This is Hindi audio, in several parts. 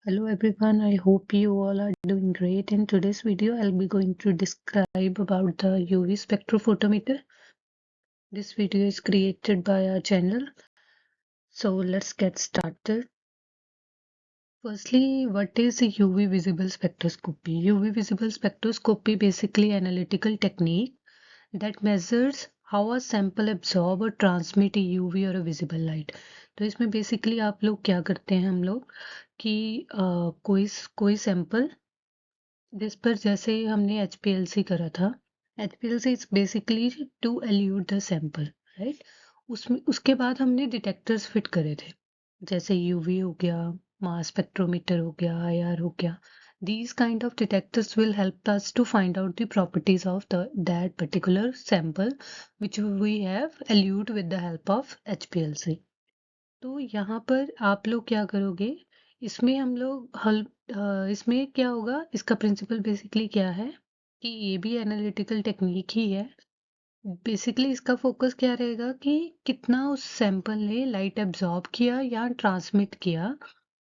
Hello everyone, I hope you all are doing great. In today's video, I'll be going to describe about the UV spectrophotometer. This video is created by our channel. So let's get started. Firstly, what is a UV visible spectroscopy? UV visible spectroscopy basically analytical technique that measures how a sample absorb or transmit a UV or a visible light. तो इसमें बेसिकली आप लोग क्या करते हैं हम लोग कि कोई सैंपल जिस पर जैसे हमने HPLC करा था HPLC is basically to elute the sample right उसमें उसके बाद हमने डिटेक्टर्स फिट करे थे जैसे यूवी हो गया मास स्पेक्ट्रोमीटर हो गया IR हो गया these kind of detectors will help us to find out the properties of that particular sample which we have elued with the help of HPLC. तो यहाँ पर आप लोग क्या करोगे इसमें हम लोग इसमें क्या होगा इसका प्रिंसिपल बेसिकली क्या है कि ये भी एनालिटिकल टेक्निक ही है बेसिकली इसका फोकस क्या रहेगा कि कितना उस सैंपल ने लाइट एब्जॉर्ब किया या ट्रांसमिट किया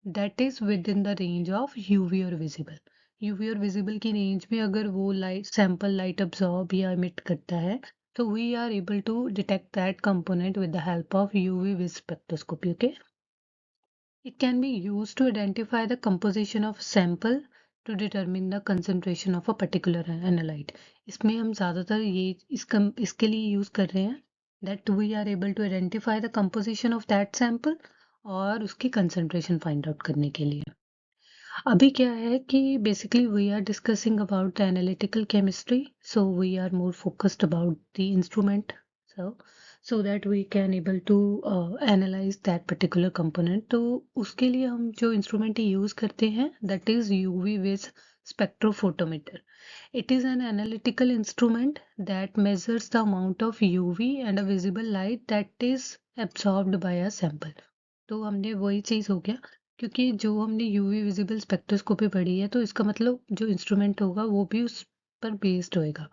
that is with in the range of UV और विजिबल यूवी और विजिबल की रेंज में अगर वो लाइट सैंपल लाइट एब्जॉर्ब या इमिट करता है so we are able to detect that component with the help of UV vis spectroscopy. Okay, it can be used to identify the composition of sample to determine the concentration of a particular analyte. इसमें हम ज़्यादातर ये इसके लिए यूज़ कर रहे हैं that we are able to identify the composition of that sample और उसकी concentration find out करने के लिए अभी क्या है कि basically we are discussing about the analytical chemistry, so we are more focused about the instrument, so that we can able to analyze that particular component. तो उसके लिए हम जो instrument use करते हैं that is UV vis spectrophotometer. It is an analytical instrument that measures the amount of UV and a visible light that is absorbed by a sample. तो हमने वही चीज़ हो गया क्योंकि जो हमने यूवी विजिबल स्पेक्ट्रोस्कोपी पढ़ी है तो इसका मतलब जो इंस्ट्रूमेंट होगा वो भी उस पर बेस्ड होएगा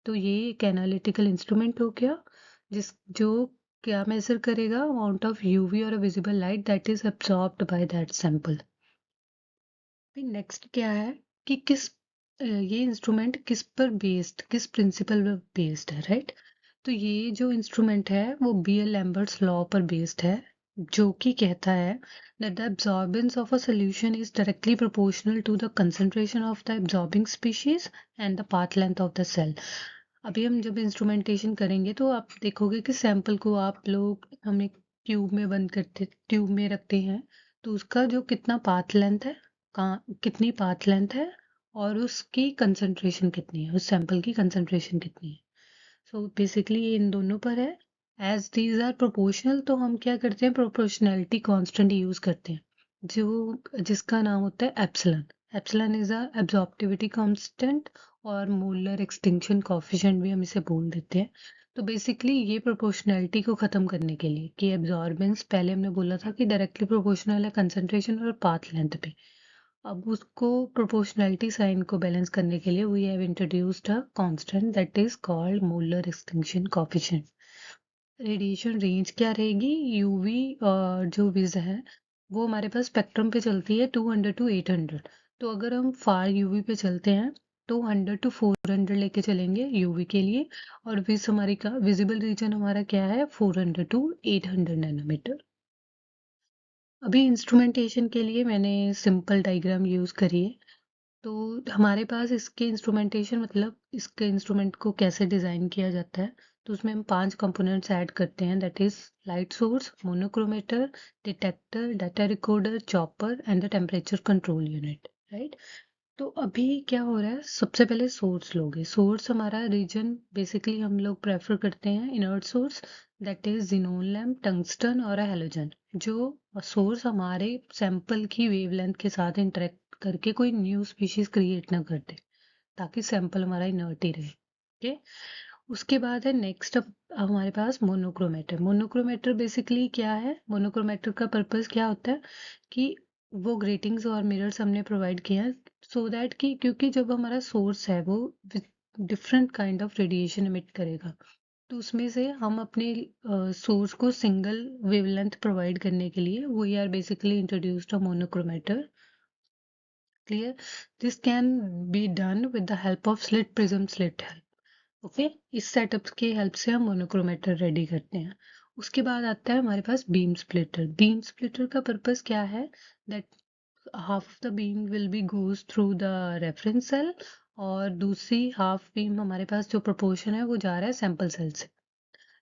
तो ये एक एनालिटिकल इंस्ट्रूमेंट हो गया जिस जो क्या मेजर करेगा अमाउंट ऑफ यूवी और visible light that is absorbed by that sample next क्या है कि ये इंस्ट्रूमेंट किस पर बेस्ड किस प्रिंसिपल पर बेस्ड है राइट तो ये जो इंस्ट्रूमेंट है वो BL लैम्बर्ट्स लॉ पर बेस्ड है जो कि कहता है that the absorbance of a solution is directly proportional to the concentration of the absorbing species and the path length of the cell. अभी हम जब इंस्ट्रूमेंटेशन करेंगे तो आप देखोगे कि सैंपल को आप लोग हम एक ट्यूब में बंद करते ट्यूब में रखते हैं तो उसका जो कितना पाथ लेंथ है कितनी पाथ लेंथ है और उसकी कंसंट्रेशन कितनी है उस सैंपल की कंसंट्रेशन कितनी है सो बेसिकली ये इन दोनों पर है एज दीज आर प्रोपोर्शनल तो हम क्या करते हैं प्रोपोर्शनैलिटी कांस्टेंट यूज करते हैं जो जिसका नाम होता है epsilon epsilon is a absorptivity constant और मोलर एक्सटिंक्शन कोएफिशिएंट भी हम इसे बोल देते हैं तो बेसिकली ये प्रोपोर्शनैलिटी को ख़त्म करने के लिए कि एब्जॉर्बेंस पहले हमने बोला था कि डायरेक्टली प्रोपोर्शनल है कंसंट्रेशन और पाथ लेंथ पे अब उसको प्रोपोर्शनैलिटी साइन को बैलेंस करने के लिए we have introduced a constant that is called molar extinction coefficient radiation range क्या रहेगी यूवी जो विज है वो हमारे पास स्पेक्ट्रम पे चलती है 200 टू 800 तो अगर हम फार यूवी पे चलते हैं तो 100 टू 400 लेके चलेंगे यूवी के लिए और विज हमारी का विजिबल रीजन हमारा क्या है 400 टू 800 नैनोमीटर अभी इंस्ट्रूमेंटेशन के लिए मैंने सिंपल डायग्राम यूज़ करी है तो हमारे पास इसके इंस्ट्रूमेंटेशन मतलब इसके इंस्ट्रूमेंट को कैसे डिज़ाइन किया जाता है तो उसमें हम 5 कंपोनेंट्स ऐड करते हैं that is light source monochromator detector data recorder chopper and the temperature control unit right तो अभी क्या हो रहा है सबसे पहले सोर्स लोगे सोर्स हमारा रीजन बेसिकली हम लोग प्रेफर करते हैं inert source that is xenon lamp tungsten और हेलोजन जो सोर्स हमारे सैंपल की वेवलेंथ के साथ इंटरेक्ट करके कोई न्यू स्पीशीज क्रिएट ना कर दे ताकि सैंपल हमारा इनर्ट ही रहे ओके उसके बाद है नेक्स्ट अब हमारे पास मोनोक्रोमेटर मोनोक्रोमेटर बेसिकली क्या है मोनोक्रोमेटर का पर्पस क्या होता है कि वो ग्रेटिंग्स और मिरर्स हमने प्रोवाइड किए हैं सो दैट कि क्योंकि जब हमारा सोर्स है वो different kind of radiation emit करेगा तो उसमें से हम अपने सोर्स को सिंगल वेवलेंथ प्रोवाइड करने के लिए we are basically introduced a monochromator Clear? This can be done with the help of slit prism slit help. Okay, इस सेटअप के हेल्प से हम मोनोक्रोमेटर रेडी करते हैं। उसके बाद आता है हमारे पास बीम स्प्लिटर। बीम स्प्लिटर का पर्पस क्या है? That half of the beam will be goes through the reference cell और दूसरी हाफ बीम हमारे पास जो प्रोपोर्शन है वो जा रहा है सैंपल सेल से।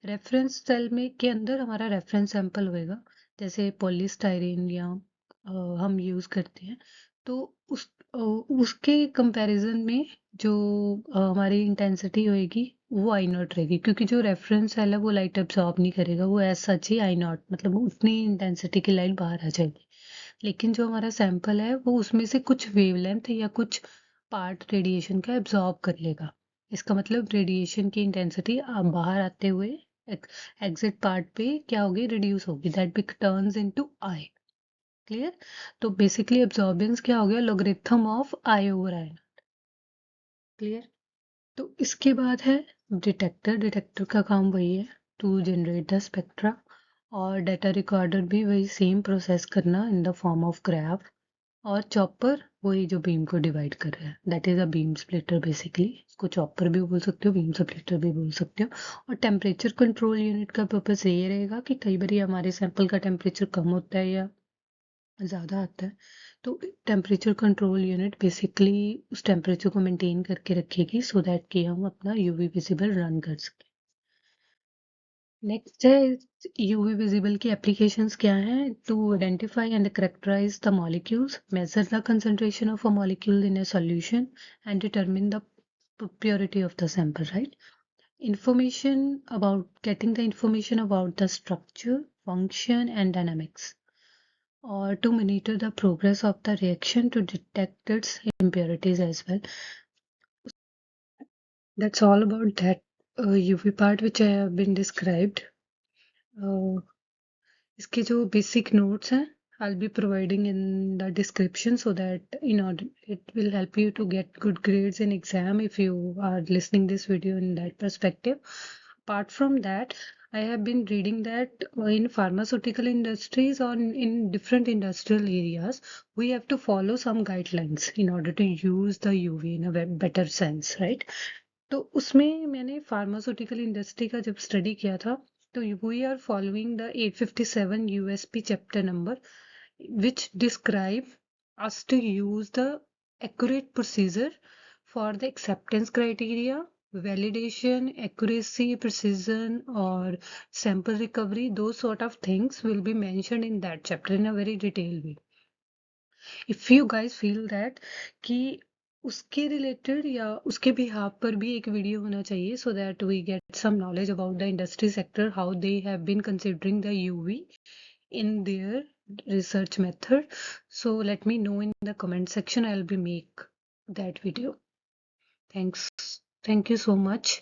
रेफरेंस सेल में के अंदर हमारा रेफरेंस सैंपल होएगा, जैसे पॉलीस्टाइरीन या हम यूज़ करते हैं। तो उसके कंपैरिजन में जो हमारी इंटेंसिटी होएगी वो आई नॉट रहेगी, क्योंकि जो रेफरेंस सेल है वो लाइट एब्जॉर्ब नहीं करेगा, वो as such he I not मतलब उतनी इंटेंसिटी की लाइट बाहर आ जाएगी। लेकिन जो हमारा सैंपल है वो उसमें से कुछ वेवलेंथ या कुछ पार्ट रेडिएशन का एब्जॉर्ब कर लेगा। इसका मतलब रेडिएशन की इंटेंसिटी बाहर आते हुए एग्जिट पार्ट पे क्या होगी, रिड्यूस होगी, दैट बिक टर्न्स इनटू आई। क्लियर? तो बेसिकली एब्जॉर्बेंस क्या हो गया, logarithm of I over I. Clear? तो इसके बाद है डिटेक्टर। डिटेक्टर का काम वही है टू जनरेट द स्पेक्ट्रा, और डाटा रिकॉर्डर भी वही सेम प्रोसेस करना in the form of graph, और चॉपर वही जो बीम को डिवाइड कर रहा है, that is a beam splitter. Basically इसको चॉपर भी बोल सकते हो, बीम स्प्लिटर भी बोल सकते हो। और टेम्परेचर कंट्रोल यूनिट का पर्पस ये रहेगा कि कई बार हमारे सैंपल का टेम्परेचर कम होता है या ज़्यादा आता है, तो टेम्परेचर कंट्रोल यूनिट बेसिकली उस टेम्परेचर को मेंटेन करके रखेगी सो दैट कि हम अपना यूवी विजिबल रन कर सकें। नेक्स्ट है यूवी विजिबल की एप्लीकेशंस क्या हैं? To identify and characterise the molecules, measure the concentration of a molecule in a solution and determine the purity of the sample, right? Information about getting the information about the structure, function, and dynamics, or to monitor the progress of the reaction to detect its impurities as well. That's all about that UV part which I have been described. इसके जो बेसिक नोट्स हैं I'll be providing in the description, so that in order it will help you to get good grades in exam if you are listening this video in that perspective. Apart from that, I have been reading that in pharmaceutical industries or in different industrial areas, we have to follow some guidelines in order to use the UV in a better sense, right? तो उसमें मैंने फार्मास्यूटिकल इंडस्ट्री का जब स्टडी किया था, तो we are following the 857 USP chapter number which describe us to use the accurate procedure for the acceptance criteria, validation, accuracy, precision, or sample recovery. Those sort of things will be mentioned in that chapter in a very detailed way. If you guys feel that कि उसके रिलेटेड या उसके बिहाफ पर भी एक वीडियो होना चाहिए, so that we get some knowledge about the industry sector, how they have been considering the UV in their research method. So let me know in the comment section. I'll be make that video. Thanks. Thank you so much.